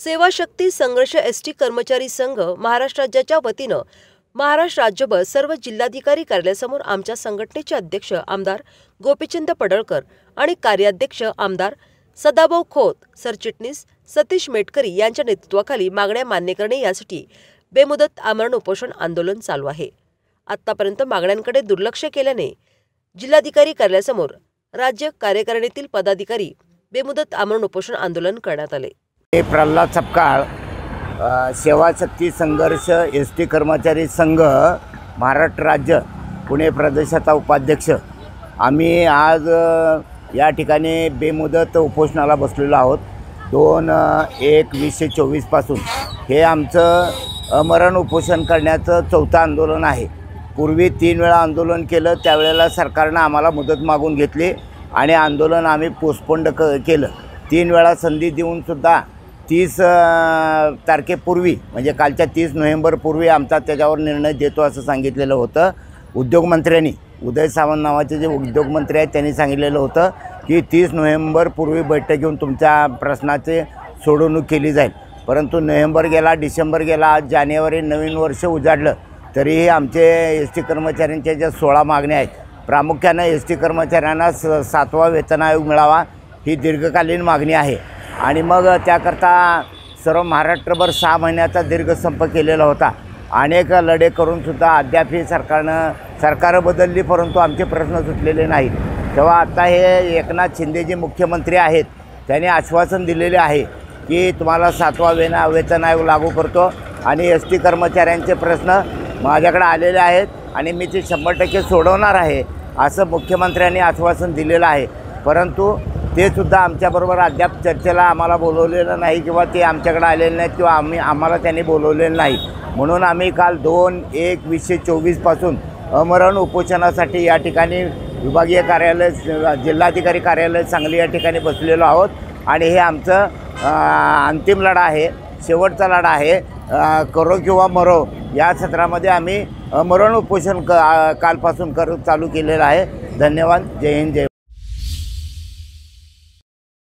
सेवाशक्ती संघर्ष एसटी कर्मचारी संघ महाराष्ट्र राज्याच्या वतीनं महाराष्ट्र राज्यभर सर्व जिल्हाधिकारी कार्यालयासमोर आमच्या संघटनेचे अध्यक्ष आमदार गोपीचंद पडळकर आणि कार्याध्यक्ष आमदार सदाभाऊ खोत, सरचिटणीस सतीश मेटकरी यांच्या नेतृत्वाखाली मागण्या मान्य करणे यासाठी बेमुदत आमरण उपोषण आंदोलन चालू आहे। आतापर्यंत मागण्यांकडे दुर्लक्ष केल्याने जिल्हाधिकारी कार्यालयासमोर राज्य कार्यकारिणीतील पदाधिकारी बेमुदत आमरण उपोषण आंदोलन करण्यात आले। प्रल्हाद सपकाळ, सेवाशक्ती संघर्ष एसटी कर्मचारी संघ महाराष्ट्र राज्य पुणे प्रदेशाचा उपाध्यक्ष आम्ही आज या ठिकाणी बेमुदत उपोषणाला बसलेलो आहोत। 2/1/2024 पासून हे आमचं अमरण उपोषण करण्याचं चौथं आंदोलन आहे। पूर्वी 3 वेळा आंदोलन केलं, त्यावेळेला सरकारनं आम्हाला मुदत मागून घेतली आणि आंदोलन आम्ही पोस्टपोंड केलं। 3 वेळा संधी देऊनसुद्धा 30 तारखेपूर्वी म्हणजे कालच्या 30 नोव्हेंबरपूर्वी आमचा त्याच्यावर निर्णय देतो असं सांगितलेलं होतं। उद्योगमंत्र्यांनी, उदय सामंत नावाचे जे उद्योगमंत्री आहेत त्यांनी सांगितलेलं होतं की 30 नोव्हेंबरपूर्वी बैठक घेऊन तुमच्या प्रश्नाचे सोडवणूक केली जाईल। परंतु नोव्हेंबर गेला, डिसेंबर गेला, आज जानेवारी, नवीन वर्ष उजाडलं तरीही आमचे एस टी कर्मचाऱ्यांच्या ज्या 16 मागण्या आहेत, प्रामुख्याने एस टी कर्मचाऱ्यांना 7वा वेतन आयोग मिळावा ही दीर्घकालीन मागणी आहे। आणि मग त्याकरता सर्व महाराष्ट्रभर 6 महिन्याचा दीर्घ संप केलेला होता। अनेक लढे करूनसुद्धा अद्याप ही सरकार बदलली, परंतु आमचे प्रश्न सुटलेले नाहीत। तेव्हा आता हे एकनाथ शिंदे जे मुख्यमंत्री आहेत त्यांनी आश्वासन दिलेले आहे की तुम्हाला 7वा वेतन आयोग लागू करतो आणि एस टी कर्मचाऱ्यांचे प्रश्न माझ्याकडे आलेले आहेत आणि मी ते 100% सोडवणार आहे असं मुख्यमंत्र्यांनी आश्वासन दिलेलं आहे। परंतु ते सुद्धा आमच्याबरोबर अद्याप चर्चेला आम्हाला बोलवलेलं नाही किंवा ते आमच्याकडे आलेले नाहीत किंवा आम्हाला त्यांनी बोलवलेलं नाही। म्हणून आम्ही काल 2/1/2024 पासून अमरण उपोषणासाठी या ठिकाणी विभागीय कार्यालय, जिल्हाधिकारी कार्यालय सांगली या ठिकाणी बसलेलो आहोत। आणि हे आमचं अंतिम लढा आहे, शेवटचा लढा आहे। करो किंवा मरो या सत्रामध्ये आम्ही अमरण उपोषण कालपासून चालू केलेलं आहे। धन्यवाद। जय हिंद, जय